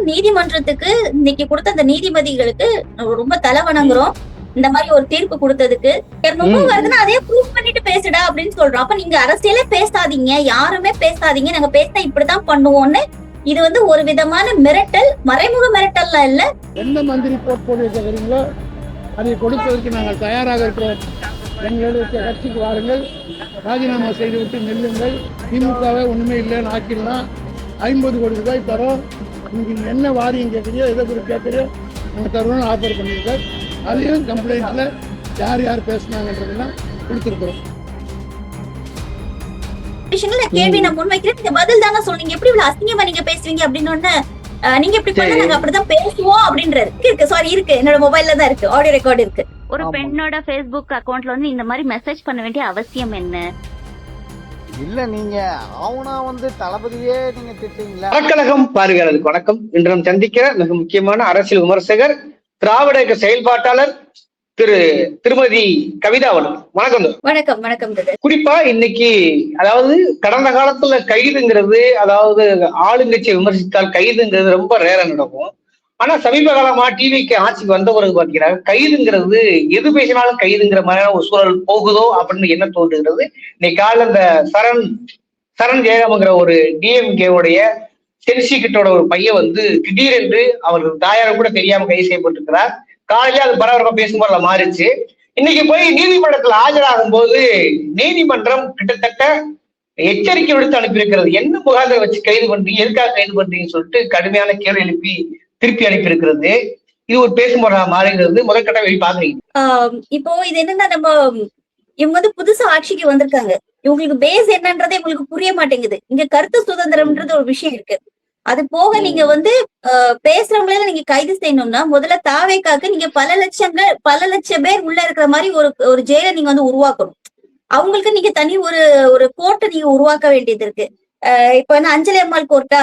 நீதிமன்றத்துக்கு இன்னைக்கு கொடுத்த அந்த நீதிபதிகளுக்கு ரொம்ப தலை வணங்குறோம். இந்த மாதிரி ஒரு தீர்ப்பு கொடுத்ததுக்கு. ரொம்ப வருதுன்னா அதே ப்ரூவ் பண்ணிட்டு பேசுடா அப்படின்னு சொல்றோம். அப்ப நீங்க அரசியலே பேசாதீங்க, யாருமே பேசாதீங்க, நாங்க பேசினா இப்படிதான் பண்ணுவோம்னு. இது வந்து ஒரு விதமான மிரட்டல், மறைமுக மிரட்டல்ல இல்ல. எந்த மந்திரி போர்ட்போலியோ கேட்குறீங்களோ அதை கொடுப்பதற்கு நாங்கள் தயாராக இருக்கிறோம். எங்களுடைய கட்சிக்கு வாருங்கள், ராஜினாமா செய்துவிட்டு நில்லுங்கள். திமுகவே ஒண்ணுமே இல்லைன்னு ஆக்கிடலாம். 50 கோடி ரூபாய் தரோம். நீங்க என்ன வாரியம் கேட்குறியோ எதை குறித்து கேட்குறியோ நாங்கள் தருவோம்னு ஆஃபர் பண்ணியிருக்கோம். அதையும் கம்ப்ளைண்ட்ல யார் யார் பேசினாங்கன்றதெல்லாம் கொடுத்துருக்குறோம். கேள்வி நான் முன்வைக்கிறேன், நீங்க பதில் தானே சொல்றீங்க. எப்படி இவ்வளவு அசிங்கமா நீங்க பேசுவீங்க அப்படின்னு நீங்க எப்படி பண்ண நாங்க அப்படிதான் பேசுவோம் அப்படின்றது இருக்கு. சாரி இருக்கு, என்னோட மொபைல்ல தான் இருக்கு, ஆடியோ ரெக்கார்ட் இருக்கு. ஒரு பெண்ணோட Facebook அக்கவுண்ட்ல வந்து இந்த மாதிரி மெசேஜ் பண்ண வேண்டிய அவசியம் என்ன? இல்ல நீங்க அவனா வந்து தளபதியே நீங்க திட்டீங்களா? அறக்கழகம் பார்வையாளருக்கு வணக்கம். இன்று நாம் சந்திக்கிற மிக முக்கியமான அரசியல் விமர்சகர், திராவிட இயக்க செயல்பாட்டாளர் திருமதி கவிதா அவர்கள். வணக்கம். வணக்கம். வணக்கம். குறிப்பா இன்னைக்கு அதாவது கடந்த காலத்துல கைதுங்கிறது, அதாவது ஆளுங்கட்சியை விமர்சித்தால் கைதுங்கிறது ரொம்ப ரேரா நடக்கும். ஆனா சமீப காலமா டிவிக்கு ஆட்சிக்கு வந்த பிறகு பாத்தீங்கன்னா கைதுங்கிறது எது பேசினாலும் கைதுங்கிற மாதிரியான ஒரு சூழல் போகுதோ அப்படின்னு என்ன தோன்றுகிறது. இன்னைக்கு காலைல இந்த சரண் ஜெயராமங்கிற ஒரு டிஎம்கேவுடைய செல்சிக்கிட்டோட ஒரு பையன் வந்து திடீரென்று அவருக்கு தாயாரும் கூட தெரியாம கைது செய்யப்பட்டிருக்கிறார். காலையில அது பரபரப்பா பேசும்போது மாறிச்சு. இன்னைக்கு போய் நீதிமன்றத்துல ஆஜராகும் போது நீதிமன்றம் கிட்டத்தட்ட எச்சரிக்கை விடுத்து அனுப்பியிருக்கிறது. என்ன முகாந்திரம் வச்சு கைது பண்றீங்க, எதுக்காக கைது பண்றீங்கன்னு சொல்லிட்டு கடுமையான கேள்வி எழுப்பி திருப்பி அனுப்பியிருக்கிறது. இது ஒரு பேசும்போது மாறுகிறது. முதற்கட்ட வெளி பாக்குறீங்க. இப்போ இது என்னன்னா, நம்ம இவங்க வந்து புதுசா ஆட்சிக்கு வந்திருக்காங்க. இவங்களுக்கு பேஸ் என்னன்றதே உங்களுக்கு புரிய மாட்டேங்குது. இங்க கருத்து சுதந்திரம்ன்றது ஒரு விஷயம் இருக்கு. அது போக நீங்க வந்து பேசுறவங்கள நீங்க கைது செய்யணும்னா முதல்ல தாவேக்காக்கு நீங்க பல லட்சம் பேர் உள்ள இருக்கிற மாதிரி ஒரு ஜெயிலை நீங்க வந்து உருவாக்கணும். அவங்களுக்கு நீங்க தனி ஒரு கோர்ட்டை நீங்க உருவாக்க வேண்டியது இருக்கு. இப்ப என்ன அஞ்சலி அம்மாள் கோர்ட்டா,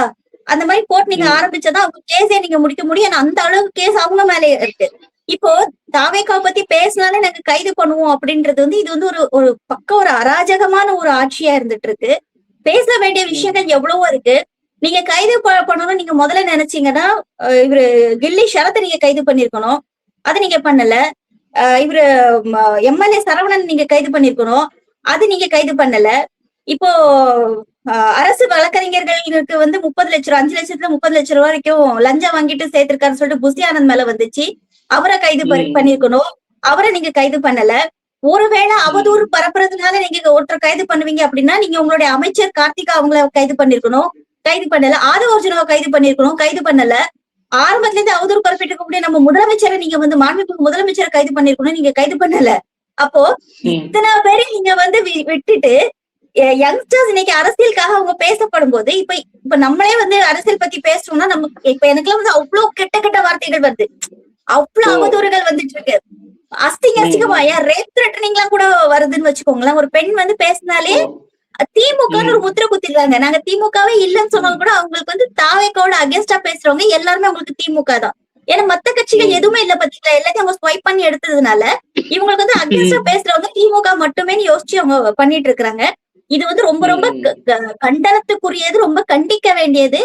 அந்த மாதிரி கோர்ட் நீங்க ஆரம்பிச்சாதான் அவங்க கேஸே நீங்க முடிக்க முடியும். அந்த அளவுக்கு கேஸ் அவங்க மேலே இருக்கு. இப்போ தாவேக்காவை பத்தி பேசினாலே நாங்க கைது பண்ணுவோம் அப்படின்றது வந்து இது வந்து ஒரு பக்கம் ஒரு அராஜகமான ஒரு ஆட்சியா இருந்துட்டு இருக்கு. பேச வேண்டிய விஷயங்கள் எவ்வளவோ இருக்கு. நீங்க கைது பண்ணணும் நீங்க முதல்ல நினைச்சீங்கன்னா இவரு கில்லி ஷரத்தை நீங்க கைது பண்ணிருக்கணும், அது நீங்க பண்ணல. இவரு எம்எல்ஏ சரவணன் நீங்க கைது பண்ணிருக்கணும், அது நீங்க கைது பண்ணல. இப்போ அரசு வழக்கறிஞர்களுக்கு வந்து 30 லட்சம் ரூபாய், 5 லட்சத்துல 30 லட்சம் ரூபாய் வரைக்கும் லஞ்சம் வாங்கிட்டு சேர்த்திருக்காருன்னு சொல்லிட்டு புசி ஆனந்த் மேல வந்துச்சு, அவரை கைது பண்ணிருக்கணும், அவரை நீங்க கைது பண்ணல. ஒருவேளை அவதூறு பரப்புறதுனால நீங்க ஒருத்தர் கைது பண்ணுவீங்க அப்படின்னா நீங்க உங்களுடைய அமைச்சர் கார்த்திகா அவங்கள கைது பண்ணிருக்கணும், கைது பண்ணல. ஆதவ அர்ஜுனாவை கைது பண்ணிருக்கணும், கைது பண்ணல. ஆரம்பத்துல இருந்து அவதூறு பரப்பிட்டு இருக்கக்கூடிய நம்ம முதலமைச்சரை நீங்க வந்து மாண்புமிகு முதலமைச்சரை கைது பண்ணிருக்கணும், நீங்க கைது பண்ணல. அப்போ இத்தனை பேரை நீங்க வந்து விட்டுட்டு யங்ஸ்டர்ஸ் இன்னைக்கு அரசியலுக்காக அவங்க பேசப்படும் போது இப்ப நம்மளே வந்து அரசியல் பத்தி பேசுறோம்னா நமக்கு இப்ப எனக்குலாம் வந்து அவ்வளவு கெட்ட வார்த்தைகள் வருது, அவ்வளவு அவதூறுகள் வந்துட்டு இருக்கு. அசிங்கமா ரேப் த்ரெட்டனிங் எல்லாம் கூட வருதுன்னு வச்சுக்கோங்களேன். ஒரு பெண் வந்து பேசினாலே திமுகன்னு ஒரு முத்திரை குத்திடுறாங்க. நாங்க திமுகவே இல்லைன்னு சொன்னாலும் கூட அவங்களுக்கு வந்து தாவேக்காவோட அகேன்ஸ்டா பேசுறவங்க எல்லாருமே அவங்களுக்கு திமுக தான். ஏன்னா மத்த கட்சிகள் எதுவுமே இல்ல பாத்தீங்களா, எல்லாத்தையும் அவங்க ஸ்வைப் பண்ணி எடுத்ததுனால இவங்களுக்கு வந்து அகேன்ஸ்டா பேசுறவங்க திமுக மட்டுமே யோசிச்சு அவங்க பண்ணிட்டு இருக்காங்க. இது வந்து ரொம்ப ரொம்ப கண்டனத்துக்குரியது, ரொம்ப கண்டிக்க வேண்டியது.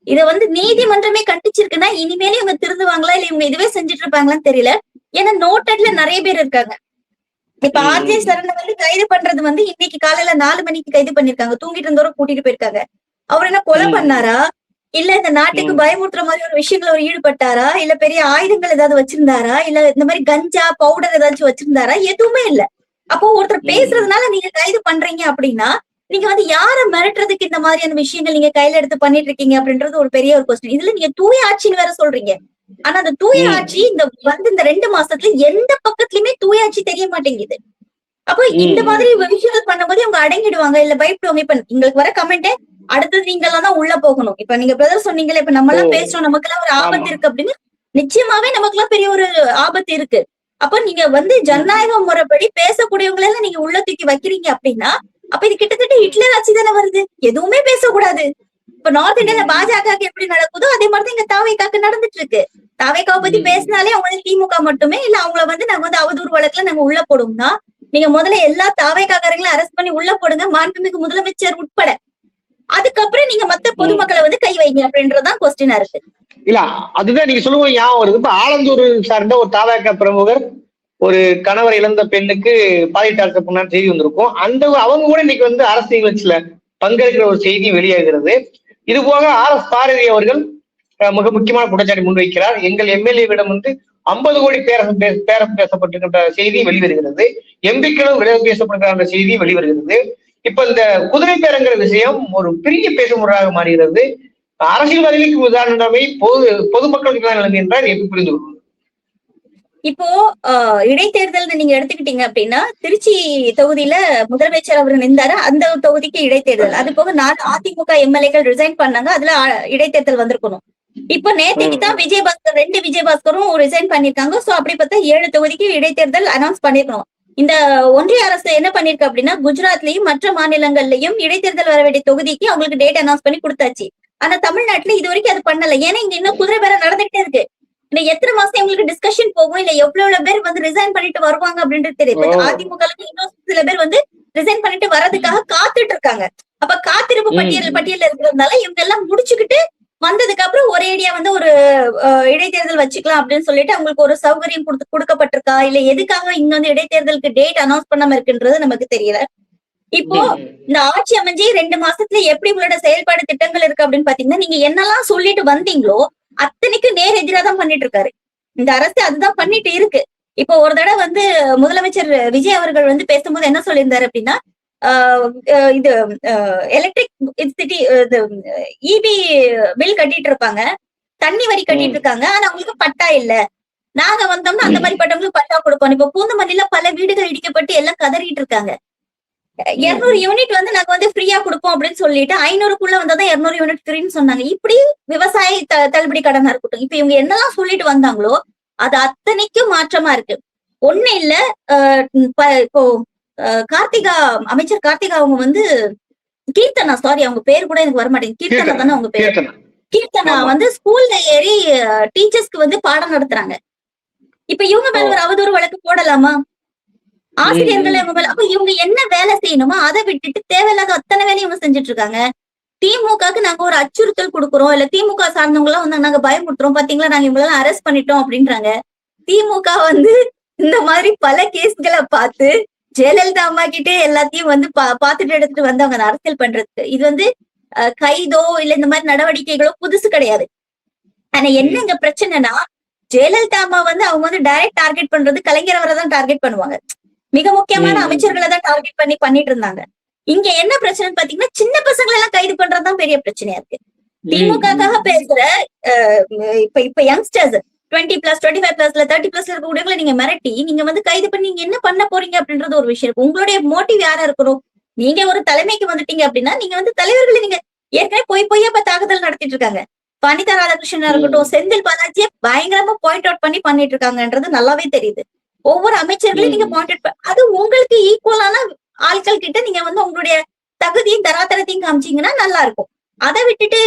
இத வந்து நீதிமன்றமே கண்டிச்சிருக்குன்னா இனிமேலே இவங்க திருந்துவாங்களா இல்ல இவங்க இதுவே செஞ்சுட்டு இருப்பாங்களான்னு தெரியல. ஏன்னா நோட்டட்ல நிறைய பேர் இருக்காங்க. இப்ப ஆர்ஜே சரண வந்து கைது பண்றது வந்து இன்னைக்கு காலையில 4 மணிக்கு கைது பண்ணிருக்காங்க. தூங்கிட்டு இருந்தவரை கூட்டிட்டு போயிருக்காங்க. அவர் என்ன கொலை பண்ணாரா, இல்ல இந்த நாட்டுக்கு பயமுறுத்துற மாதிரி ஒரு விஷயங்கள அவர் ஈடுபட்டாரா, இல்ல பெரிய ஆயுதங்கள் ஏதாவது வச்சிருந்தாரா, இல்ல இந்த மாதிரி கஞ்சா பவுடர் ஏதாச்சும் வச்சிருந்தாரா, எதுவுமே இல்ல. அப்போ ஒருத்தர் பேசுறதுனால நீங்க கைது பண்றீங்க அப்படின்னா நீங்க வந்து யார மிரட்டுறதுக்கு இந்த மாதிரியான விஷயங்கள் நீங்க கையில எடுத்து பண்ணிட்டு இருக்கீங்க அப்படின்றது ஒரு பெரிய ஒரு கொஸ்டின். இதுல நீங்க தூய ஆட்சின்னு வேற சொல்றீங்க. ஆனா அந்த தூய ஆட்சி இந்த 2 மாசத்துல எந்த பக்கத்துலயுமே தூய ஆட்சி தெரிய மாட்டேங்குது. அப்போ இந்த மாதிரி விஷயங்கள் பண்ணும்போது இவங்க அடங்கிடுவாங்க, இல்ல பயப்படுவாங்க. இப்ப எங்களுக்கு வர கமெண்ட் அடுத்தது நீங்க எல்லாம் தான் உள்ள போகணும். இப்ப நீங்க பிரதர் சொன்னீங்களே, இப்ப நம்ம எல்லாம் பேசுறோம், நமக்கு எல்லாம் ஒரு ஆபத்து இருக்கு அப்படின்னு. நிச்சயமாவே நமக்கு எல்லாம் பெரிய ஒரு ஆபத்து இருக்கு. அப்ப நீங்க வந்து ஜனநாயக முறைப்படி பேசக்கூடியவங்களை எல்லாம் நீங்க உள்ள தூக்கி வைக்கிறீங்க அப்படின்னா அப்ப இது கிட்டத்தட்ட ஹிட்லர் ஆட்சி தானே வருது. எதுவுமே பேசக்கூடாது. இப்ப நார்த் இந்தியால பாஜக எப்படி நடக்குதோ அதே மாதிரிதான் இங்க தாவேக்காக்கு நடந்துட்டு இருக்கு. தாவேக்காவை பத்தி பேசினாலே அவங்களுக்கு திமுக மட்டுமே இல்ல, அவங்கள வந்து நாங்க வந்து அவதூறு வழக்குல நாங்க உள்ள போடுவோம்னா நீங்க முதல்ல எல்லா தாவேக்காரங்களையும் அரெஸ்ட் பண்ணி உள்ள போடுங்க, மாண்புமிகு முதலமைச்சர் உட்பட. அதுக்கப்புறம் நீங்க மத்த பொதுமக்களை வந்து கை வைங்க அப்படின்றதுதான் கொஸ்டினா இருக்கு. இல்ல அதுதான் நீங்க சொல்லுவோம் ஞாபகம் வருது. இப்ப ஆலந்தூர் சார்ந்த ஒரு தாவேக பிரமுகர் ஒரு கணவர் இழந்த பெண்ணுக்கு பாலிட்டாக்க பண்ணான்னு செய்தி வந்திருக்கும். அவங்க கூட இன்னைக்கு வந்து அரசு நிகழ்ச்சியில பங்கேற்கிற ஒரு செய்தி வெளியாகிறது. இது போக RS பாரதி அவர்கள் மிக முக்கியமான குற்றச்சாட்டு முன்வைக்கிறார். எங்கள் எம்எல்ஏவிடம் வந்து 50 கோடி பேரம் பேசப்பட்டிருக்கின்ற செய்தி வெளிவருகிறது. எம்பிக்களும் விலை பேசப்படுகிற செய்தி வெளிவருகிறது. இப்ப இந்த குதிரை பேரங்கிற விஷயம் ஒரு பெரிய பேசுமுறையாக மாறுகிறது. அரசியல்வாதிகளுக்கு உதாரணமே பொதுமக்களுக்கு தான் நிலைமை என்றால் எப்படி புரிந்து கொள்வது? இப்போ இடைத்தேர்தல் நீங்க எடுத்துக்கிட்டீங்க அப்படின்னா, திருச்சி தொகுதியில முதலமைச்சர் அவர் நின்றாரு. அந்த தொகுதிக்கு இடைத்தேர்தல். அது போக 4 அதிமுக எம்எல்ஏக்கள் ரிசைன் பண்ணாங்க. அதுல இடைத்தேர்தல் வந்திருக்கணும். இப்ப நேற்றுக்கு தான் விஜயபாஸ்கர் 2 விஜயபாஸ்கரும் ரிசைன் பண்ணிருக்காங்க. சோ அப்படி பார்த்தா 7 தொகுதிக்கு இடைத்தேர்தல் அனௌன்ஸ் பண்ணிருக்கணும். இந்த ஒன்றிய அரசு என்ன பண்ணிருக்கு அப்படின்னா, குஜராத்லயும் மற்ற மாநிலங்கள்லயும் இடைத்தேர்தல் வர வேண்டிய தொகுதிக்கு அவங்களுக்கு டேட் அனௌன்ஸ் பண்ணி கொடுத்தாச்சு. ஆனா தமிழ்நாட்டுல இது வரைக்கும் அது பண்ணல. ஏன்னா இங்க இன்னும் குதிரை பேரம் நடந்துகிட்டே இருக்கு. இன்னும் எத்தனை மாசம் உங்களுக்கு டிஸ்கஷன் போகும், இல்ல எவ்வளவு பேர் வந்து ரிசைன் பண்ணிட்டு வருவாங்க அப்படின்றது தெரியும். அதிமுக இன்னும் சில பேர் வந்து ரிசைன் பண்ணிட்டு வர்றதுக்காக காத்துட்டு இருக்காங்க. அப்ப காத்திருப்பு பட்டியல் இருக்கிறதுனால இவங்க எல்லாம் முடிச்சுக்கிட்டு வந்ததுக்கு அப்புறம் ஒரேடியா வந்து ஒரு இடைத்தேர்தல் வச்சுக்கலாம் அப்படின்னு சொல்லிட்டு அவங்களுக்கு ஒரு சௌகரியம் கொடுக்கப்பட்டிருக்கா, இல்ல எதுக்காக இங்க வந்து இடைத்தேர்தலுக்கு டேட் அனௌன்ஸ் பண்ணாம இருக்குன்றது நமக்கு தெரியல. இப்போ இந்த ஆட்சி அமைஞ்சு 2 மாசத்துல எப்படி உங்களோட செயல்பாடு திட்டங்கள் இருக்கு அப்படின்னு பாத்தீங்கன்னா, நீங்க என்னெல்லாம் சொல்லிட்டு வந்தீங்களோ அத்தனைக்கும் நேர் எதிராதான் பண்ணிட்டு இருக்காரு இந்த அரசு. அதுதான் பண்ணிட்டு இருக்கு. இப்போ ஒரு தடவை வந்து முதலமைச்சர் விஜய் அவர்கள் வந்து பேசும்போது என்ன சொல்லியிருந்தாரு அப்படின்னா, இது எலக்ட்ரிக் சிட்டி இபி பில் கட்டிட்டு இருப்பாங்க, தண்ணி வரி கட்டிட்டு இருக்காங்க, ஆனா அவங்களுக்கு பட்டா இல்ல. நாங்க வந்தோம்னா அந்த மாதிரி பட்டவங்களுக்கு பட்டா கொடுப்போம். இப்ப பூந்தமல்லியில பல வீடுகள் இடிக்கப்பட்டு எல்லாம் கதறிட்டு இருக்காங்க. 200 யூனிட் வந்து நாங்க வந்து ஃப்ரீயா கொடுப்போம் அப்படின்னு சொல்லிட்டு 500க்குள்ள வந்தாதான் 200 யூனிட் ஃப்ரீன்னு சொன்னாங்க. இப்படி விவசாய தள்ளுபடி கடனா இருக்கட்டும், இப்ப இவங்க என்னெல்லாம் சொல்லிட்டு வந்தாங்களோ அது அத்தனைக்கும் மாற்றமா இருக்கு. ஒண்ணு இல்ல, இப்போ அமைச்சர் கார்த்திகா அவங்க வந்து கீர்த்தனா, சாரி அவங்க பேரு கூட எனக்கு வரமாட்டேங்குது, கீர்த்தனா தானே அவங்க பேரு. கீர்த்தனா வந்து ஸ்கூல்ல ஏறி டீச்சர்ஸ்க்கு வந்து பாடம் நடத்துறாங்க. இப்ப இவங்க மேல ஒரு அவதூறு வழக்கு போடலாமா? ஆசிரியர்கள் அப்ப இவங்க என்ன வேலை செய்யணுமோ அதை விட்டுட்டு தேவையில்லாத அத்தனை வேலையும் இவங்க செஞ்சுட்டு இருக்காங்க. திமுகக்கு நாங்க ஒரு அச்சுறுத்தல் கொடுக்குறோம், இல்ல திமுக சார்ந்தவங்க எல்லாம் வந்து நாங்க பயமுறுத்துறோம், பாத்தீங்களா நாங்க இவங்க எல்லாம் அரெஸ்ட் பண்ணிட்டோம் அப்படின்றாங்க. திமுக வந்து இந்த மாதிரி பல கேஸ்களை பார்த்து ஜெயலலிதா அம்மா கிட்டே எல்லாத்தையும் வந்து பாத்துட்டு எடுத்துட்டு வந்து அவங்க அரசியல் பண்றதுக்கு இது வந்து கைதோ இல்ல இந்த மாதிரி நடவடிக்கைகளோ புதுசு கிடையாது. ஆனா என்ன இங்க பிரச்சனைனா, ஜெயலலிதா அம்மா வந்து அவங்க வந்து டைரக்ட் டார்கெட் பண்றது கலைஞர் அவரை தான் டார்கெட் பண்ணுவாங்க. மிக முக்கியமான அமைச்சர்களை தான் டார்கெட் பண்ணிட்டு இருந்தாங்க. இங்க என்ன பிரச்சனைன்னு பாத்தீங்கன்னா, சின்ன பசங்களை எல்லாம் கைது பண்றதுதான் பெரிய பிரச்சனையா இருக்கு. திமுகக்காக பேசுற இப்ப யங்ஸ்டர்ஸ் 20+, 25+, 30+ இருக்கக்கூடியவங்களை நீங்க மிரட்டி நீங்க வந்து கைது பண்ணி நீங்க என்ன பண்ண போறீங்க அப்படின்றது ஒரு விஷயம் இருக்கு. உங்களுடைய மோட்டிவ் யாரா இருக்கணும்? நீங்க ஒரு தலைமைக்கு வந்துட்டீங்க அப்படின்னா நீங்க வந்து தலைவர்களை நீங்க ஏற்கனவே பொய்யா தாக்குதல் நடத்திட்டு இருக்காங்க. அனிதா ராதாகிருஷ்ணனா இருக்கட்டும், செந்தில் பாலாஜியை பயங்கரமா பாயிண்ட் அவுட் பண்ணிட்டு இருக்காங்கன்றது நல்லாவே தெரியுது. ஒவ்வொரு அமைச்சர்களையும் நீங்க பாயிண்ட் அவுட் அது உங்களுக்கு ஈக்குவலான ஆட்கள் கிட்ட நீங்க வந்து உங்களுடைய தகுதியும் தராதரத்தையும் காமிச்சீங்கன்னா நல்லா இருக்கும். அதை விட்டுட்டு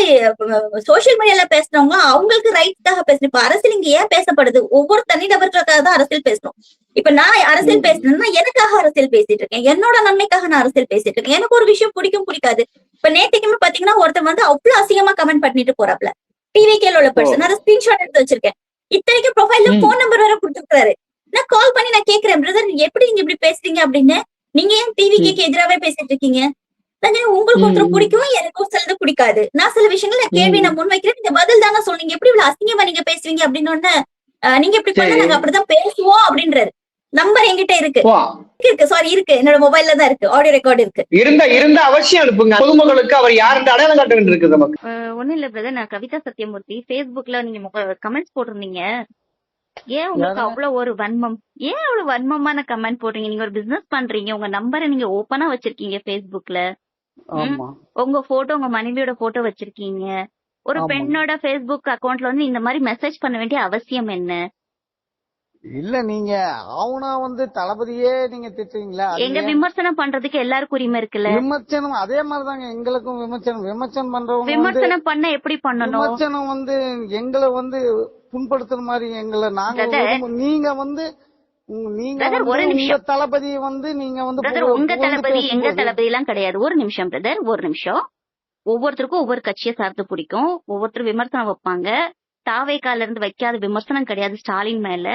சோசியல் மீடியால பேசுறவங்க அவங்களுக்கு ரைட்ஸ்க்காக பேசணும். இப்ப அரசியல் இங்க ஏன் பேசப்படுது? ஒவ்வொரு தனிநபர்களுக்காக தான் அரசியல் பேசணும். இப்ப நான் அரசியல் பேசணும்னா எனக்காக அரசியல் பேசிட்டு இருக்கேன், என்னோட நன்மைக்காக நான் அரசியல் பேசிட்டு இருக்கேன். எனக்கு ஒரு விஷயம் பிடிக்காது. இப்ப நேற்றுக்குமே பாத்தீங்கன்னா ஒருத்தர் வந்து அவ்வளவு அசிங்கமா கமெண்ட் பண்ணிட்டு போறாப்ல, டிவிகேல உள்ள பர்சன். நான் ஸ்கிரீன்ஷாட் எடுத்து வச்சிருக்கேன். இத்தனைக்கு ப்ரொஃபைல்ல போன் நம்பர் வேற கொடுத்துருக்காரு. நான் கால் பண்ணி நான் கேக்குறேன், பிரதர் எப்படி நீங்க இப்படி பேசுறீங்க அப்படின்னு. நீங்க ஏன் டிவிக்கு எதிராவே பேசிட்டு இருக்கீங்க? உங்களுக்கு ஒருத்தர் பிடிக்கும், எனக்கு சிலது பிடிக்காது. நான் சில விஷயங்கள கேள்வி நான் முன்வைக்கிறேன், நீங்க பதில் தானே சொல்றீங்க. எப்படி இவ்வளவு அசிங்கமா நீங்க பேசுவீங்க அப்படின்னு நீங்க எப்படி பண்ண நாங்க அப்படிதான் பேசுவோம் அப்படின்றாரு. நம்பர் என்கிட்ட இருக்கு சாரி இருக்கு, என்னோட மொபைல்ல தான் இருக்கு, ஆடியோ ரெக்கார்டு இருக்கு. இருந்த அவசியம் அனுப்புங்க பொதுமக்களுக்கு, அவர் யாருன்னு அடையாளம் காட்ட வேண்டியிருக்கு நமக்கு. ஒண்ணும் இல்ல பிரதர், நான் கவிதா சத்யமூர்த்தி. Facebookல நீங்க கமெண்ட்ஸ் போட்டிருந்தீங்க. ஏன் உங்களுக்கு அவ்வளவு ஒரு வன்மம்? ஏன் அவ்வளவு வன்மமான கமெண்ட் போடுறீங்க? நீங்க ஒரு பிசினஸ் பண்றீங்க, உங்க நம்பரை நீங்க ஓபனா வச்சிருக்கீங்க Facebookல. உங்க போட்டோ, உங்க மனைவியோட போட்டோ வச்சிருக்கீங்க. ஒரு பெண்ணோட Facebook அக்கவுண்ட்ல வந்து இந்த மாதிரி மெசேஜ் பண்ண வேண்டிய அவசியம் என்ன? இல்ல நீங்க அவனா வந்து தளபதியே நீங்க திட்டுறீங்களா? எங்க விமர்சனம் பண்றதுக்கு எல்லாருக்கும் உரிமை இருக்குல்ல. விமர்சனம் அதே மாதிரிதாங்க எங்களுக்கும் விமர்சனம் பண்றவங்க விமர்சனம் பண்ண எப்படி பண்ணணும்? விமர்சனம் வந்து எங்களை வந்து புண்படுத்துற மாதிரி எங்களை நீங்க வந்து உங்க தளபதி வந்து நீங்க வந்து உங்க தளபதி எங்க தளபதி எல்லாம் கிடையாது. ஒரு நிமிஷம் பிரதர், ஒரு நிமிஷம். ஒவ்வொருத்தருக்கும் ஒவ்வொரு கட்சியை சார்ந்து பிடிக்கும், ஒவ்வொருத்தரும் விமர்சனம் வைப்பாங்க. தாவேக்கால இருந்து வைக்காத விமர்சனம் கிடையாது ஸ்டாலின் மேல.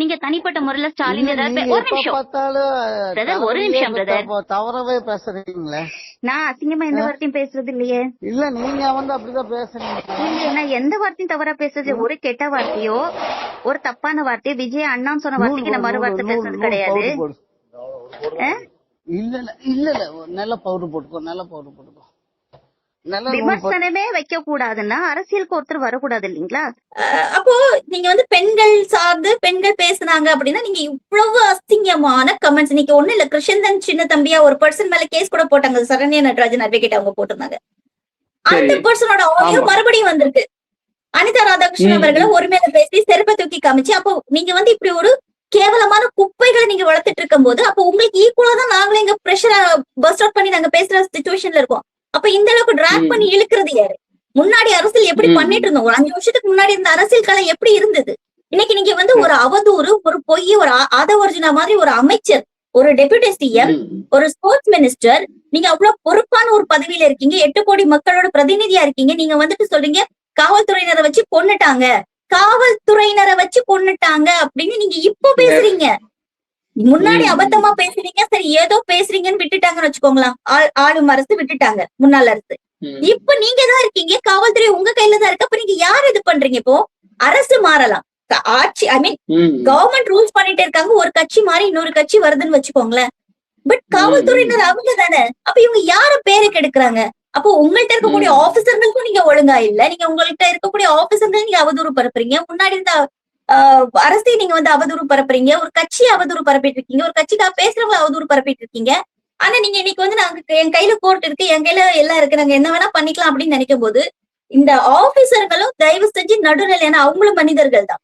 நீங்க தனிப்பட்ட முறையில ஸ்டாலின் இல்ல ஏதாவது நீங்க ஒரு எப்ப நிமிஷம் பார்த்தாலும் பிரதர், ஒரு நிமிஷம் பிரதர். தவறவே பேசுறீங்களே. நான் அசிங்கமா எந்த வார்த்தையும் பேசுறது இல்லையே. இல்ல நீங்க வந்து அப்படிதான் பேசுறீங்க. இல்லையே, நான் எந்த வார்த்தையும் தவறா பேசுறது, ஒரு கெட்ட வார்த்தையோ ஒரு தப்பான வார்த்தையோ விஜய் அண்ணான்னு சொன்ன வார்த்தைக்கு நான் மறு வார்த்தை பேசுறது கிடையாது. இல்ல இல்ல இல்ல இல்ல நல்ல பவுடர் போட்டுக்கோ, நல்ல பவுடர் போட்டுக்கோ. விமர்சனமே வைக்க கூடாதுன்னா அரசியலுக்கு ஒருத்தர் வரக்கூடாது இல்லீங்களா? அப்போ நீங்க வந்து பெண்கள் சார்ந்து பெண்கள் பேசுனாங்க அப்படின்னா நீங்க இவ்வளவு அசிங்கமான கமெண்ட்ஸ். நீங்க ஒண்ணு இல்ல, கிருஷ்ணன் சின்ன தம்பியா ஒரு பர்சன் மேல கேஸ் கூட போட்டாங்க, சரண்யா நடராஜன் அட்வொகேட் அவங்க போட்டிருந்தாங்க. அந்த பர்சனோட ஆடியோ மறுபடியும் வந்திருக்கு. அனிதா ராதாகிருஷ்ணன் அவர்களை ஒரு மேல பேசி செருப்பை தூக்கி காமிச்சு, அப்போ நீங்க வந்து இப்படி ஒரு கேவலமான குப்பைகளை நீங்க வளர்த்துட்டு இருக்கும் போது அப்போ உங்களுக்கு ஈக்குவலா தான் நாங்களும் எங்க பிரஷரை பஸ்ட் அவுட் பண்ணி நாங்க பேசுற சிச்சுவேஷன்ல இருக்கோம். அப்ப இந்த அளவுக்கு டிராக் பண்ணி இழுக்கிறது யாரு? முன்னாடி அரசியல் எப்படி பண்ணிட்டு இருந்தோம்? ஒரு 5 வருஷத்துக்கு முன்னாடி இருந்த அரசியல் காலம் எப்படி இருந்தது? இன்னைக்கு நீங்க வந்து ஒரு அவதூறு, ஒரு பொய், ஒரு ஆதவர்ஜினா மாதிரி ஒரு அமைச்சர், ஒரு டெபுட்டி சிஎம், ஒரு ஸ்போர்ட்ஸ் மினிஸ்டர், நீங்க அவ்வளவு பொறுப்பான ஒரு பதவியில இருக்கீங்க, 8 கோடி மக்களோட பிரதிநிதியா இருக்கீங்க. நீங்க வந்துட்டு சொல்றீங்க காவல்துறையினரை வச்சு கொன்னுட்டாங்க, காவல்துறையினரை வச்சு கொன்னுட்டாங்க அப்படின்னு நீங்க இப்போ பேசுறீங்க. முன்னாடி அபத்தமா பேசுறீங்க, சரி ஏதோ பேசுறீங்கன்னு விட்டுட்டாங்கன்னு வச்சுக்கோங்களேன். ஆளும் அரசு விட்டுட்டாங்க, முன்னாள் அரசு. இப்ப நீங்க தான் இருக்கீங்க, காவல்துறை உங்க கையில தான் இருக்கு. அப்ப நீங்க யார் இது பண்றீங்க? இப்போ அரசு மாறலாம், ஆட்சி ஐ மீன் கவர்மெண்ட் ரூல்ஸ் பண்ணிட்டே இருக்காங்க, ஒரு கட்சி மாறி இன்னொரு கட்சி வருதுன்னு வச்சுக்கோங்களேன். பட் காவல்துறையினர் அவங்க தானே. அப்ப இவங்க யார பேரு கெடுக்குறாங்க? அப்போ உங்கள்ட்ட இருக்கக்கூடிய ஆபீசர்களுக்கும் நீங்க ஒழுங்கா இல்ல, நீங்க உங்கள்கிட்ட இருக்கக்கூடிய ஆபீசர்கள் நீங்க அவதூறு பரப்புறீங்க, முன்னாடி இருந்த அரசை நீங்க வந்து அவதூறு பரப்புறீங்க, ஒரு கட்சி அவதூறு பரப்பிட்டு இருக்கீங்க, ஒரு கட்சிக்காக பேசுறவங்க அவதூறு பரப்பிட்டு இருக்கீங்க. ஆனா நீங்க இன்னைக்கு வந்து நாங்க என் கையில கோர்ட் இருக்கு, என் கையில எல்லாம் இருக்கு, நாங்க என்ன வேணா பண்ணிக்கலாம் அப்படின்னு நினைக்கும் போது இந்த ஆபீசர்களும் தயவு செஞ்சு நடுநிலை, ஏன்னா அவங்களும் மனிதர்கள் தான்,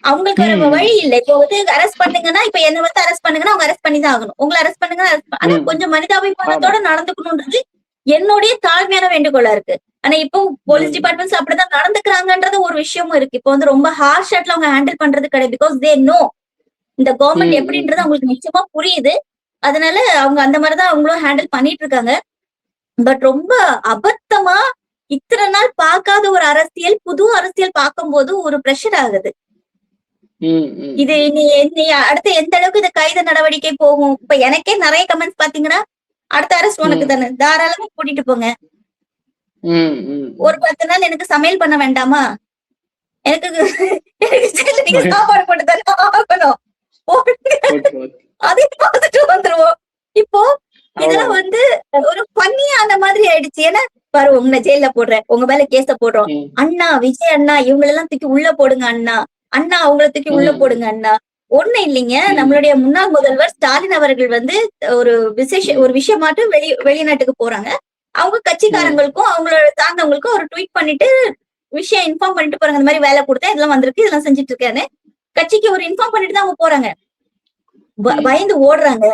அவங்களுக்கு வேற வழி இல்லை. இப்போ வந்து அரெஸ்ட் பண்ணுங்கன்னா, இப்ப என்ன வந்து அரெஸ்ட் பண்ணுங்கன்னா அவங்க அரெஸ்ட் பண்ணி தான் ஆகணும், உங்களை அரெஸ்ட் பண்ணுங்கன்னா ஆனா கொஞ்சம் மனிதாபிமானத்தோட நடந்துக்கணும்ன்றது என்னுடைய தாழ்மையான வேண்டுகோளா இருக்கு. ஆனா இப்போ போலீஸ் டிபார்ட்மெண்ட்ஸ் அப்படிதான் நடந்துக்கிறாங்கன்றது ஒரு விஷயமும் இருக்கு. இப்போ வந்து ரொம்ப ஹார்ஷாட்ல அவங்க ஹேண்டில் பண்றது கிடையாது. பிகாஸ் தே நோ இந்த கவர்மெண்ட் எப்படின்றது அவங்களுக்கு நிச்சயமா புரியுது. அதனால அவங்க அந்த மாதிரிதான் அவங்களும் ஹேண்டில் பண்ணிட்டு இருக்காங்க. பட் ரொம்ப அபத்தமா இத்தனை நாள் பார்க்காத ஒரு அரசியல், புது அரசியல் பார்க்கும் போது ஒரு பிரஷர் ஆகுது. இது நீ அடுத்து எந்த அளவுக்கு இந்த கைது நடவடிக்கை போகும்? இப்ப எனக்கே நிறைய கமெண்ட்ஸ் பாத்தீங்கன்னா, அடுத்த அரசு உனக்கு தானே, தாராளமா கூட்டிட்டு போங்க, ஒரு 10 நாள் எனக்கு சமையல் பண்ண வேண்டாமா, எனக்கு நீங்க சாப்பாடு போட்டு தானே ஆகணும், அதே பார்த்துட்டு வந்துருவோம். இப்போ இதெல்லாம் வந்து ஒரு பண்ணியான மாதிரி ஆயிடுச்சு. ஏன்னா பாரு, உங்களை ஜெயில போடுறேன், உங்க மேல கேஸ போடுறோம், அண்ணா விஜய் அண்ணா இவங்க எல்லாம் தூக்கி உள்ள போடுங்க, அண்ணா அண்ணா அவங்கள தூக்கி உள்ள போடுங்க அண்ணா. ஒண்ணு இல்லைங்க, நம்மளுடைய முன்னாள் முதல்வர் ஸ்டாலின் அவர்கள் வந்து ஒரு விஷயமாட்டு வெளிநாட்டுக்கு போறாங்க. அவங்க கட்சிக்காரங்களுக்கும் அவங்களோட சார்ந்தவங்களுக்கும் ஒரு ட்வீட் பண்ணிட்டு விஷயம் இன்ஃபார்ம் பண்ணிட்டு போறாங்க, இந்த மாதிரி வேலை கொடுத்தேன், இதெல்லாம் வந்திருக்கு, இதெல்லாம் செஞ்சுட்டு இருக்கேன்னு கட்சிக்கு ஒரு இன்ஃபார்ம் பண்ணிட்டு தான் அவங்க போறாங்க. பயந்து ஓடுறாங்க,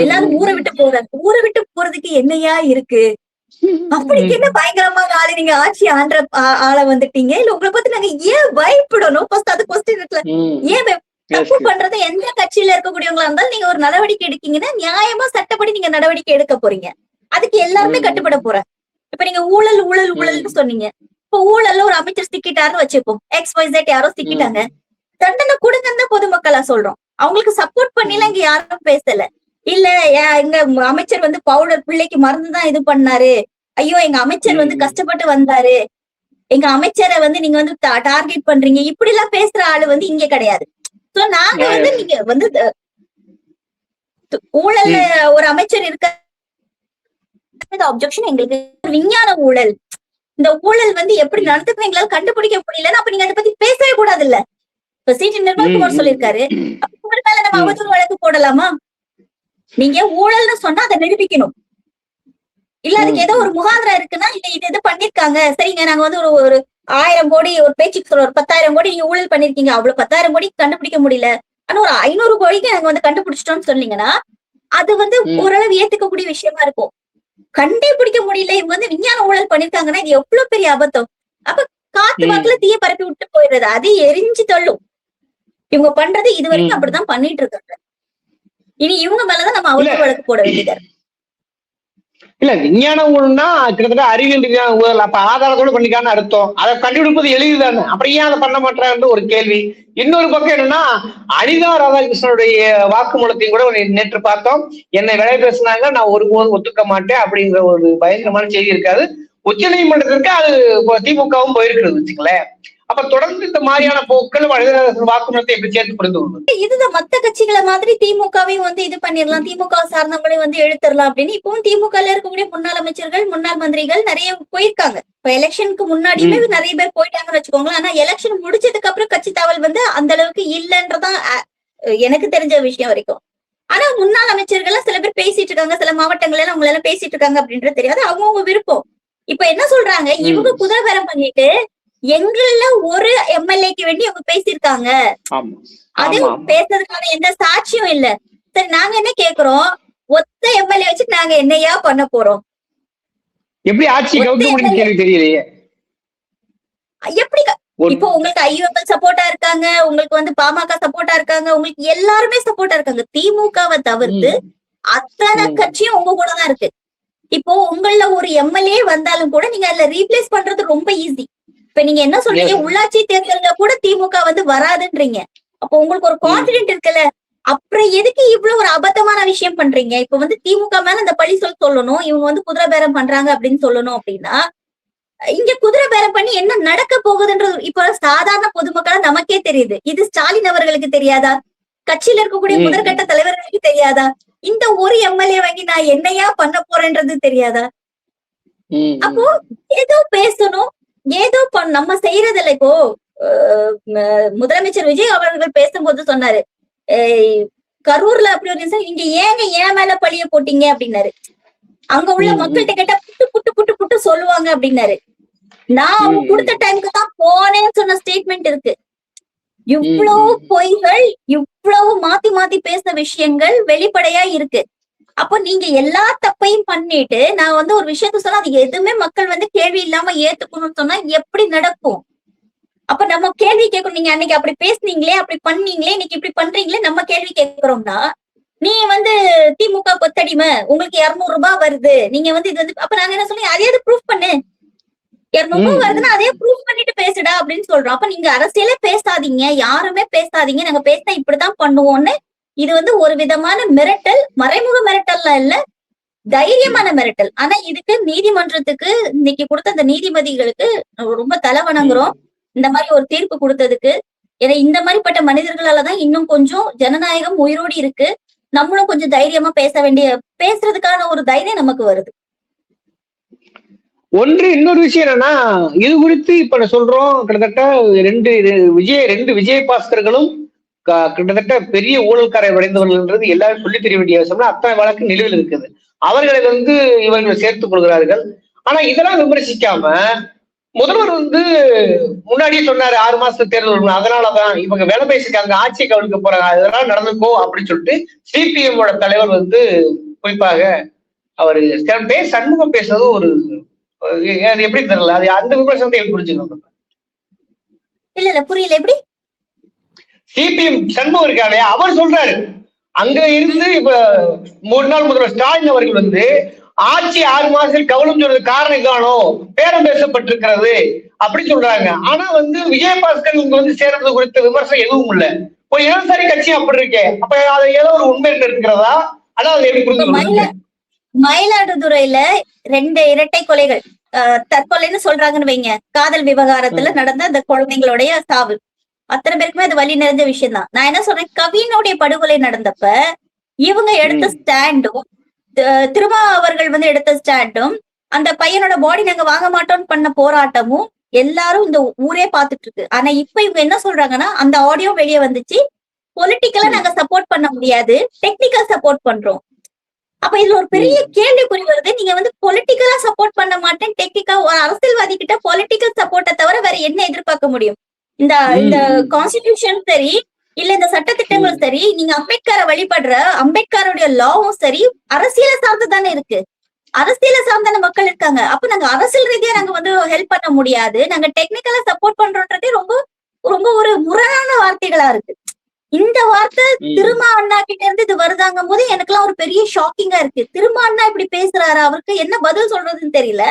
எல்லாரும் ஊரை விட்டு போறாங்க. ஊரை விட்டு போறதுக்கு என்னையா இருக்கு? அப்படிக்கு என்ன பயங்கரமான ஆளு நீங்க, ஆட்சி ஆண்ட ஆளை வந்துட்டீங்க, இல்ல உங்களை பத்தி நாங்க ஏன் பயப்படணும்? ஃபர்ஸ்ட் அது கொஸ்டின் இருக்குல்ல. ஏன் தப்பு பண்றது எந்த கட்சியில இருக்கக்கூடியவங்களா இருந்தாலும் நீங்க ஒரு நடவடிக்கை எடுக்கீங்கன்னா நியாயமா சட்டப்படி நீங்க நடவடிக்கை எடுக்க போறீங்க. அதுக்கு எல்லாருமே கட்டுப்பட போறாங்க. இப்ப நீங்க ஊழல் ஊழல் ஊழல்னு சொன்னீங்க. இப்ப ஊழல்ல ஒரு அமைச்சர் சிக்கிட்டாருன்னு வச்சுப்போம், XYZ யாரோ சிக்கிட்டாங்க, தண்டனை கொடுங்கன்னு பொதுமக்களா சொல்றோம். அவங்களுக்கு சப்போர்ட் பண்ணிலாம் இங்க யாரும் பேசல. இல்ல எங்க அமைச்சர் வந்து பவுடர் பிள்ளைக்கு மருந்துதான் இது பண்ணாரு, ஐயோ எங்க அமைச்சர் வந்து கஷ்டப்பட்டு வந்தாரு, எங்க அமைச்சரை வந்து நீங்க வந்து டார்கெட் பண்றீங்க, இப்படி எல்லாம் பேசுற ஆளு வந்து இங்க கிடையாது. சோ நாங்க வந்து நீங்க வந்து ஊழல்ல ஒரு அமைச்சர் இருக்க அப்ஜெக்ஷன் எங்களுக்கு. விஞ்ஞான ஊழல், இந்த ஊழல் வந்து எப்படி நடந்துக்கு எங்களால கண்டுபிடிக்க முடியலன்னு அப்ப நீங்க அதை பத்தி பேசவே கூடாது இல்ல. இப்ப சிடி நிர்மல்குமார் சொல்லியிருக்காரு, மேல நம்ம அவதூறு வழக்கு போடலாமா? நீங்க ஊழல்னு சொன்னா அதை நிரூபிக்கணும். இல்ல அதுக்கு ஏதோ ஒரு முகாந்திரம் இருக்குன்னா இது பண்ணிருக்காங்க, சரிங்க நாங்க வந்து ஒரு 1000 கோடி ஒரு பேச்சுக்கு சொல்ல, ஒரு 10,000 கோடி நீங்க ஊழல் பண்ணிருக்கீங்க, அவ்வளவு 10,000 கோடி கண்டுபிடிக்க முடியல, ஆனா ஒரு 500 கோடிக்கு நாங்க வந்து கண்டுபிடிச்சிட்டோம்னு சொன்னீங்கன்னா அது வந்து ஓரளவு ஏத்துக்கக்கூடிய விஷயமா இருக்கும். கண்டுபிடிக்க முடியல, இவங்க வந்து விஞ்ஞான ஊழல் பண்ணிருக்காங்கன்னா இது எவ்வளவு பெரிய அபத்தம். அப்ப காத்து வாக்குல தீய பரப்பி விட்டு போயிடுறது, அது எரிஞ்சு தள்ளும். இவங்க பண்றது இது வரைக்கும் அப்படிதான் பண்ணிட்டு இருக்காங்க. இனி இவங்க மேலதான் நம்ம அவசர வழக்கு போட வேண்டியதா இருக்கு. இல்ல விஞ்ஞான ஊழல்னா கிட்டத்தட்ட அறிவியல் ரீதியான ஊழல். அப்ப ஆதாரத்தோட பண்ணிக்கான்னு அர்த்தம். அதை கண்டுபிடிப்பது எளிதுதானே. அப்புறம் ஏன் அதை பண்ண மாட்டாங்கன்னு ஒரு கேள்வி. இன்னொரு பக்கம் என்னன்னா, அனிதா ராதாகிருஷ்ணனுடைய வாக்குமூலத்தையும் கூட நேற்று பார்த்தோம். என்னை விலை பேசினாங்க, நான் ஒருபோதும் ஒத்துக்க மாட்டேன் அப்படிங்கிற ஒரு பயங்கரமான செய்தி இருக்காது. உச்ச நீதிமன்றத்திற்கு அது திமுகவும் போயிருக்கிறது வச்சுங்களேன். அப்ப தொடர்ந்து இந்த மாதிரியான போக்கள் வாக்குமூலத்தை எப்படி சேர்த்து புரிந்து கொள்வது? இதுதான் மத்த கட்சிகளை மாதிரி திமுகவையும் வந்து இது பண்ணிடலாம், திமுக சார்ந்தவங்களையும் வந்து எழுத்தரலாம் அப்படின்னு இப்பவும் திமுக இருக்கக்கூடிய முன்னாள் அமைச்சர்கள், முன்னாள் மந்திரிகள் நிறைய போயிருக்காங்க. இப்ப எலெக்ஷனுக்கு முன்னாடியுமே நிறைய பேர் போயிட்டாங்கன்னு வச்சுக்கோங்களேன். ஆனா எலெக்ஷன் முடிச்சதுக்கு அப்புறம் கட்சி தாவல் வந்து அந்த அளவுக்கு இல்லைன்றதான் எனக்கு தெரிஞ்ச விஷயம் வரைக்கும். ஆனா முன்னாள் அமைச்சர்கள் சில பேர் பேசிட்டு இருக்காங்க, சில மாவட்டங்கள்ல எல்லாம் அவங்க எல்லாம் பேசிட்டு இருக்காங்க அப்படின்றது தெரியாது. அவங்கவுங்க விருப்பம். இப்ப என்ன சொல்றாங்க, இவங்க குதிரைபேரம் பண்ணிட்டு எங்கள ஒரு எம்எல்ஏக்கு வேண்டி அவங்க பேசியிருக்காங்க. அது பேசுறதுக்கான எந்த சாட்சியும் இல்ல. சரி, நாங்க என்ன கேக்குறோம், ஒத்த எம்எல்ஏ வச்சு நாங்க என்னையா பண்ண போறோம்? எப்படி ஆட்சி கவுக்க முடியும் கேள்வி தெரியலையே. எப்படி இப்போ உங்களுக்கு ஐயுஎம்எல் சப்போர்ட்டா இருக்காங்க, உங்களுக்கு வந்து பாமக சப்போர்ட்டா இருக்காங்க, உங்களுக்கு எல்லாருமே சப்போர்ட்டா இருக்காங்க. திமுகவை தவிர்த்து அத்தனை கட்சியும் உங்க கூட தான் இருக்கு. இப்போ உங்கள ஒரு எம்எல்ஏ வந்தாலும் கூட நீங்க அதுல ரீப்ளேஸ் பண்றது ரொம்ப ஈஸி. இப்ப நீங்க என்ன சொல்றீங்க, உள்ளாட்சி தேர்தல்ல கூட திமுக வந்து வராதுன்றீங்க. அப்போ உங்களுக்கு ஒரு கான்பிடென்ட் இருக்குல்ல, அப்புறம் எதுக்கு இவ்வளவு ஒரு அபத்தமான விஷயம் பண்றீங்க? இப்ப வந்து திமுக மேல இந்த பழி சொல்லணும், இவங்க வந்து குதிரை பேரம் பண்றாங்க அப்படின்னு சொல்லணும் அப்படின்னா, இங்க குதிரை பேரம் பண்ணி என்ன நடக்க போகுதுன்றது இப்ப சாதாரண பொதுமக்களா நமக்கே தெரியுது. இது ஸ்டாலின் அவர்களுக்கு தெரியாதா? கட்சியில இருக்கக்கூடிய முதற்கட்ட தலைவர்களுக்கு தெரியாதா? இந்த ஒரு எம்எல்ஏ வாங்கி நான் என்னையா பண்ண போறேன்றது தெரியாதா? அப்போ ஏதோ பேசணும், ஏதோ நம்ம செய்யறதில்ல. இப்போ முதலமைச்சர் விஜய் அவர்கள் பேசும்போது சொன்னாரு, கரூர்ல அப்படி ஒரு இங்க ஏங்க ஏன் மேல பழிய போட்டீங்க அப்படின்னாரு. அங்க உள்ள மக்கள்கிட்ட கேட்டா புட்டு புட்டு புட்டு புட்டு சொல்லுவாங்க அப்படின்னாரு. நான் அவங்க கொடுத்த டைமுக்கு தான் போனேன்னு சொன்ன ஸ்டேட்மெண்ட் இருக்கு. இவ்வளவு பொய்கள், இவ்வளவு மாத்தி மாத்தி பேசின விஷயங்கள் வெளிப்படையா இருக்கு. அப்போ நீங்க எல்லா தப்பையும் பண்ணிட்டு நான் வந்து ஒரு விஷயத்த சொன்னா அது எதுவுமே மக்கள் வந்து கேள்வி இல்லாம ஏத்துக்கணும்னு சொன்னா எப்படி நடக்கும்? அப்ப நம்ம கேள்வி கேட்கணும். நீங்க அன்னைக்கு அப்படி பேசுனீங்களே, அப்படி பண்ணீங்களே, இன்னைக்கு இப்படி பண்றீங்களே, நம்ம கேள்வி கேட்கிறோம்னா நீ வந்து திமுக கொத்தடிமை, உங்களுக்கு 200 ரூபாய் வருது, நீங்க வந்து இது வந்து அப்ப நாங்க என்ன சொல்லி அதையாவது ப்ரூஃப் பண்ணு. 200 ரூபாய் வருதுன்னா அதே ப்ரூஃப் பண்ணிட்டு பேசுடா அப்படின்னு சொல்றோம். அப்ப நீங்க அரசியலே பேசாதீங்க, யாருமே பேசாதீங்க, நாங்க பேசினா இப்படித்தான் பண்ணுவோம்னு. இது வந்து ஒரு விதமான மிரட்டல், மறைமுக மிரட்டல்லாம் இல்ல, தைரியமான மிரட்டல். ஆனா இதுக்கு நீதிமன்றத்துக்கு இன்னைக்கு கொடுத்த அந்த நீதிபதிகளுக்கு ரொம்ப தலை வணங்குறோம், இந்த மாதிரி ஒரு தீர்ப்பு கொடுத்ததுக்கு. ஏன்னா இந்த மாதிரிப்பட்ட மனிதர்களாலதான் இன்னும் கொஞ்சம் ஜனநாயகம் உயிரோடி இருக்கு. நம்மளும் கொஞ்சம் தைரியமா பேசுறதுக்கான ஒரு தைரியம் நமக்கு வருது. இன்னொரு விஷயம் என்னன்னா, இது குறித்து இப்ப சொல்றோம், கிட்டத்தட்ட ரெண்டு விஜய் பாஸ்கர்களும் கிட்டத்தட்ட பெரிய ஊழல்காரை விளைந்தவர்கள்ன்றது எல்லாரும் சொல்லி தெரிய வேண்டிய அவசியம். அத்தனை வழக்கு நிலுவையில் இருக்குது. அவர்களை வந்து இவர்கள் சேர்த்துக் கொள்கிறார்கள். ஆனா இதெல்லாம் விமர்சிக்காம முதல்வர் வந்து முன்னாடியே சொன்னாரு 6 மாசத்து தேர்தல், அதனாலதான் இவங்க வேலை பேசிக்காங்க, ஆட்சியை கவனிக்க போறாங்க, அதனால நடந்துக்கோ அப்படின்னு சொல்லிட்டு சிபிஎம் தலைவர் வந்து குறிப்பாக அவரு சண்முகம் பேசுறது ஒரு எப்படி தெரியல, அது அந்த விமர்சனத்தை எப்படி புரிஞ்சுக்கணும்? இல்ல புரியல. எப்படி சிபிஎம் சண்முகம் இருக்காரு, அவர் சொல்றாரு அங்க இருந்து இப்ப முன்னாள் முதல்வர் ஸ்டாலின் அவர்கள் வந்து ஆட்சி 6 மாசத்தில் கவனம் சொல்றது காரணம் காணும், பேரம் பேசப்பட்டிருக்கிறது அப்படி சொல்றாங்க. ஆனா வந்து விஜயபாஸ்கர் இங்க வந்து சேர்றது குறித்த விமர்சனம் எதுவும் இல்ல. ஒரு இடதுசாரி கட்சி அப்படி இருக்கே, அப்ப அது ஏதோ ஒரு உண்மை இருக்கிறதா? அதாவது எப்படி புரிஞ்சு? மயிலாடுதுறையில 2 இரட்டை கொலைகள், தற்கொலைன்னு சொல்றாங்கன்னு வைங்க, காதல் விவகாரத்துல நடந்த அந்த குழந்தைங்களுடைய சாவு, அத்தனை பேருக்குமே அது வலி நிறைஞ்ச விஷயம் தான். நான் என்ன சொல்றேன், கவினுடைய படுகொலை நடந்தப்ப இவங்க எடுத்த ஸ்டாண்டும், திருமா அவர்கள் வந்து எடுத்த ஸ்டாண்டும், அந்த பையனோட பாடி நாங்க வாங்க மாட்டோம்னு பண்ண போராட்டமும் எல்லாரும் இந்த ஊரே பாத்துட்டு இருக்கு. ஆனா இப்ப இவங்க என்ன சொல்றாங்கன்னா, அந்த ஆடியோ வெளியே வந்துச்சு, பொலிட்டிக்கலா நாங்க சப்போர்ட் பண்ண முடியாது, டெக்னிக்கல் சப்போர்ட் பண்றோம். அப்ப இதுல ஒரு பெரிய கேள்விக்குறி வருது. நீங்க வந்து பொலிட்டிக்கலா சப்போர்ட் பண்ண மாட்டேன், டெக்னிக்கா ஒரு அரசியல்வாதி கிட்ட பொலிட்டிக்கல் சப்போர்ட்டை தவிர வேற என்ன எதிர்பார்க்க முடியும்? இந்த கான்ஸ்டிடியூஷன் சரி, இல்ல இந்த சட்டத்திட்டங்களும் சரி, நீங்க அம்பேத்கரை வழிபடுற அம்பேத்கருடைய லாவும் சரி, அரசியலை சார்ந்து தானே இருக்கு. அரசியலை சார்ந்தான மக்கள் இருக்காங்க. அப்ப நாங்க அரசியல் ரீதியா நாங்க வந்து ஹெல்ப் பண்ண முடியாது, நாங்க டெக்னிக்கலா சப்போர்ட் பண்றோன்றதே ரொம்ப ரொம்ப ஒரு முரணான வார்த்தைகளா இருக்கு. இந்த வார்த்தை திருமா அண்ணா கிட்ட இருந்து இது வருதாங்கும் போது எனக்கு எல்லாம் ஒரு பெரிய ஷாக்கிங்கா இருக்கு. திருமா அண்ணா இப்படி பேசுறாரு, அவருக்கு என்ன பதில் சொல்றதுன்னு தெரியல.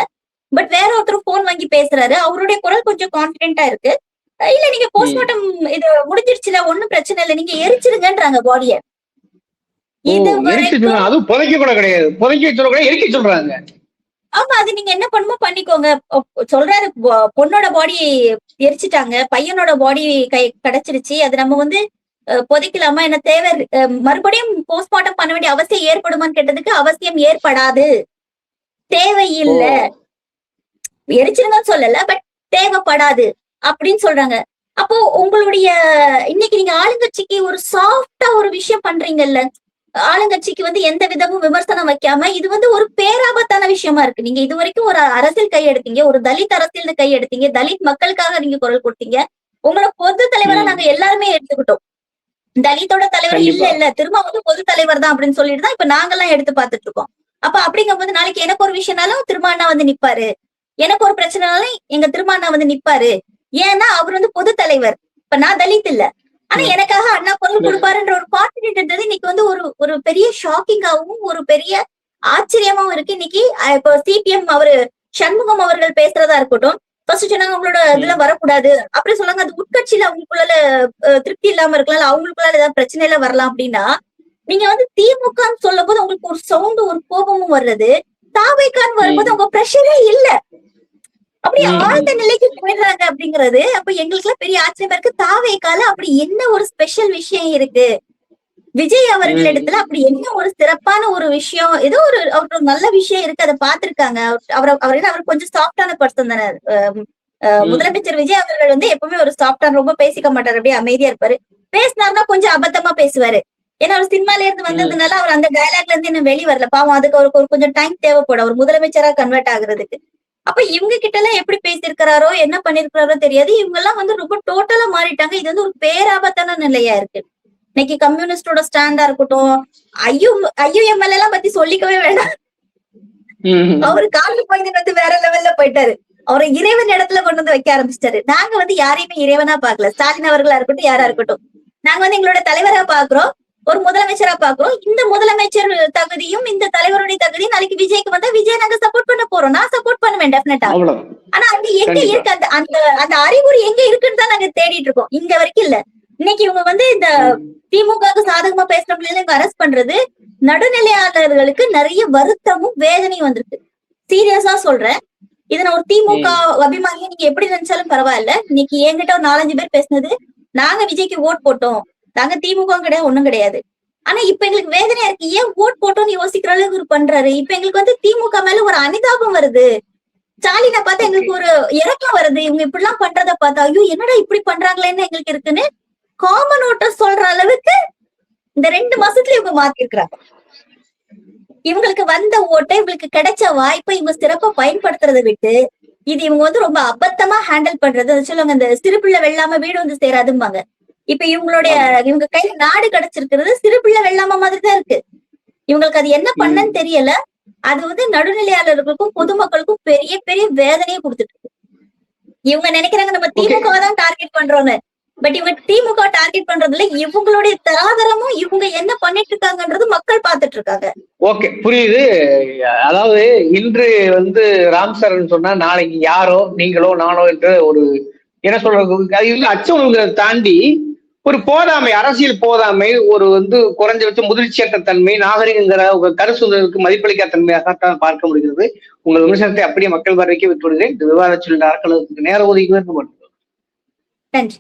பட் வேற ஒருத்தர் போன் வாங்கி பேசுறாரு, அவருடைய குரல் கொஞ்சம் கான்பிடென்டா இருக்கு. இல்ல நீங்க போஸ்ட்மார்ட்டம் இது முடிஞ்சிருச்சுல, ஒண்ணும் பிரச்சனை இல்ல, நீங்க எரிச்சிருங்கன்றாங்க பாடிய. இது அது புதைக்க கூட கிடையாது, புதைக்க சொல்ல கூட எரிக்க சொல்றாங்க. ஆமா, அது நீங்க என்ன பண்ணுமோ பண்ணிக்கோங்க சொல்றாரு. பொண்ணோட பாடி எரிச்சிட்டாங்க, பையனோட பாடி கிடைச்சிருச்சு, அது நம்ம வந்து புதைக்கலாமா என்ன தேவை, மறுபடியும் போஸ்ட்மார்ட்டம் பண்ண வேண்டிய அவசியம் ஏற்படுமான்னு கேட்டதுக்கு அவசியம் ஏற்படாது, தேவையில்லை, எரிச்சிருங்கன்னு சொல்லல, பட் தேவைப்படாது அப்படின்னு சொல்றாங்க. அப்போ உங்களுடைய இன்னைக்கு நீங்க ஆளுங்கட்சிக்கு ஒரு சாஃப்டா ஒரு விஷயம் பண்றீங்கல்ல, ஆளுங்கட்சிக்கு வந்து எந்த விதமும் விமர்சனம் வைக்காம, இது வந்து ஒரு பேராபத்தான விஷயமா இருக்கு. நீங்க இது வரைக்கும் ஒரு அரசியல் கை எடுத்தீங்க, ஒரு தலித் அரசியல் கை எடுத்தீங்க, தலித் மக்களுக்காக நீங்க குரல் கொடுத்தீங்க, உங்களோட பொது தலைவரா நாங்க எல்லாருமே எடுத்துக்கிட்டோம். தலித்தோட தலைவர் இல்ல திரும்ப வந்து பொது தலைவர் தான் அப்படின்னு சொல்லிட்டு தான் இப்ப நாங்கெல்லாம் எடுத்து பாத்துட்டு இருக்கோம். அப்ப அப்படிங்கும் போது நாளைக்கு எனக்கு ஒரு விஷயம்னாலும் திரும்ப அண்ணா வந்து நிப்பாரு, எனக்கு ஒரு பிரச்சனைனாலும் எங்க திரும்ப அண்ணா வந்து நிப்பாரு. ஏன்னா அவர் வந்து பொது தலைவர், இப்ப நான் தலித் இல்ல, ஆனா எனக்காக அண்ணா குரல் கொடுப்பாருன்ற ஒரு கான்பிடென்ட் இருந்தது. இன்னைக்கு வந்து ஒரு பெரிய ஷாக்கிங்காவும் ஒரு பெரிய ஆச்சரியமாவும் இருக்கு. இன்னைக்கு இப்போ சிபிஎம் அவரு சண்முகம் அவர்கள் பேசுறதா இருக்கட்டும், ஃபர்ஸ்ட் சொன்னாங்க உங்களோட இதுல வரக்கூடாது அப்படி சொன்னாங்க. அது உட்கட்சியில அவங்களுக்குள்ள திருப்தி இல்லாம இருக்கலாம், அவங்களுக்குள்ள ஏதாவது பிரச்சனையில வரலாம் அப்படின்னா, நீங்க வந்து திமுகன்னு சொல்லும் போது உங்களுக்கு ஒரு சவுண்ட் ஒரு கோபமும் வர்றது, தாவைக்கான்னு வரும்போது அவங்க பிரஷரே இல்ல, அப்படி ஆழ்ந்த நிலைக்கு போயிடுறாங்க அப்படிங்கிறது. அப்ப எங்களுக்கு எல்லாம் பெரிய ஆச்சரியமா இருக்கு. தாவைக்கால அப்படி என்ன ஒரு ஸ்பெஷல் விஷயம் இருக்கு, விஜய் அவர்கள் இடத்துல அப்படி என்ன ஒரு சிறப்பான ஒரு விஷயம், ஏதோ ஒரு அவருக்கு நல்ல விஷயம் இருக்கு, அதை பாத்திருக்காங்க. அவர் கொஞ்சம் சாஃப்டான பர்சன் தானே. முதலமைச்சர் விஜய் அவர்கள் வந்து எப்பவுமே ஒரு சாஃப்டான, ரொம்ப பேசிக்க மாட்டாரு, அப்படியே அமைதியா இருப்பாரு. பேசினார்னா கொஞ்சம் அபத்தமா பேசுவாரு. ஏன்னா அவர் சினிமால இருந்து வந்ததுனால அவர் அந்த டயலாக்ல இருந்து இன்னும் வெளியே வரல. பாவம், அதுக்கு அவருக்கு ஒரு கொஞ்சம் டைம் தேவைப்படும் அவர் முதலமைச்சரா கன்வெர்ட் ஆகுறதுக்கு. அப்ப இவங்க கிட்ட எல்லாம் எப்படி பேசியிருக்கிறாரோ என்ன பண்ணிருக்கிறாரோ தெரியாது. இவங்க எல்லாம் வந்து ரொம்ப டோட்டலா மாறிட்டாங்க. இது வந்து ஒரு பேராபத்தான நிலையா இருக்கு. இன்னைக்கு கம்யூனிஸ்டோட ஸ்டாண்டா இருக்கட்டும், ஐயுஎம்எல் எல்லாம் பத்தி சொல்லிக்கவே வேண்டாம். அவரு காலு பாயிண்ட் வந்து வேற லெவல்ல போயிட்டாரு. அவரை இறைவன் இடத்துல கொண்டு வந்து வைக்க ஆரம்பிச்சிட்டாரு. நாங்க வந்து யாரையுமே இறைவனா பாக்கல, ஸ்டாலின் அவர்களா இருக்கட்டும் யாரா இருக்கட்டும், நாங்க வந்து எங்களோட தலைவரா பாக்குறோம், ஒரு முதலமைச்சரா பாக்குறோம். இந்த முதலமைச்சர் தகுதியும் இந்த தலைவருடைய தகுதியும் நாளைக்கு விஜய்க்கு வந்தா விஜய் நாங்க சப்போர்ட் பண்ண போறோம், நான் சப்போர்ட் பண்ணுவேன் டெஃபினட்டா. ஆனா அங்க எங்க இருக்கு அந்த அறிகுறி எங்க இருக்குன்னு தான் நாங்க தேடிட்டு இருக்கோம். இங்க வரைக்கும் இல்ல. இன்னைக்கு இவங்க வந்து இந்த திமுகவுக்கு சாதகமா பேசுறவங்கள இங்க அரெஸ்ட் பண்றது நடுநிலையாளர்களுக்கு நிறைய வருத்தமும் வேதனையும் வந்திருக்கு. சீரியஸா சொல்றேன். இதை நான் ஒரு திமுக அபிமானியா நீங்க எப்படி நினைச்சாலும் பரவாயில்ல. இன்னைக்கு என்கிட்ட ஒரு 4-5 பேர் பேசினது, நாங்க விஜய்க்கு ஓட் போட்டோம், நாங்க திமுக கிடையாது, ஒண்ணும் கிடையாது. ஆனா இப்ப எங்களுக்கு வேதனையா இருக்கு, ஏன் ஓட் போட்டோம்னு யோசிக்கிற அளவுக்கு இவர் பண்றாரு. இப்ப எங்களுக்கு வந்து திமுக மேல ஒரு அனுதாபம் வருது, ஸ்டாலினை பார்த்தா எங்களுக்கு ஒரு இறக்கம் வருது. இவங்க இப்படி எல்லாம் பண்றத பார்த்தா ஐயோ என்னடா இப்படி பண்றாங்களேன்னு எங்களுக்கு இருக்குன்னு காமன் ஓட்டர் சொல்ற அளவுக்கு இந்த 2 மாசத்துல இவங்க மாத்திருக்கிறாங்க. இவங்களுக்கு வந்த ஓட்டை, இவங்களுக்கு கிடைச்ச வாய்ப்பை இவங்க சிறப்பா பயன்படுத்துறதை விட்டு இது இவங்க வந்து ரொம்ப அபத்தமா ஹேண்டில் பண்றது. சொல்லுவாங்க இந்த சிறுபிள்ளை வெள்ளாம வீடு வந்து சேராதும்பாங்க. இப்ப இவங்க கையில நாடு கிடைச்சிருக்கிறது சிறுபிள்ளை வெள்ளாம மாதிரி தான் இருக்கு. இவங்களுக்கு அது என்ன பண்ணன்னு தெரியல. அது வந்து நடுநிலையாளர்களுக்கும் பொதுமக்களுக்கும் பெரிய பெரிய வேதனையை கொடுத்துட்டு இருக்கு. இவங்க நினைக்கிறாங்க நம்ம திமுக தான் டார்கெட் பண்றோம்னு. பட் இவங்க திமுக டார்கெட் பண்றதுல இவங்களுடைய தராதரமும் இவங்க என்ன பண்ணிட்டு இருக்காங்கன்றது மக்கள் பார்த்துட்டு இருக்காங்க. ஓகே, புரியுது. அதாவது இன்று வந்து ராம் சரண் சொன்னா நாளைக்கு யாரோ நீங்களோ நானோ என்ற ஒரு என்ன சொல்றது அச்சங்களை தாண்டி ஒரு போதாமை, அரசியல் போதாமை, ஒரு வந்து குறைஞ்சபட்ச முதிர்ச்சியற்ற தன்மை, நாகரிகங்கிற கருசுதலுக்கு மதிப்பளிக்காத தன்மையாகத்தான் பார்க்க முடிகிறது. உங்கள் விமர்சனத்தை அப்படியே மக்கள் பார்வைக்கு விட்டுவிடுகிறேன். இந்த விவாதத்தில் நேரம் ஒதுக்கி நன்றி.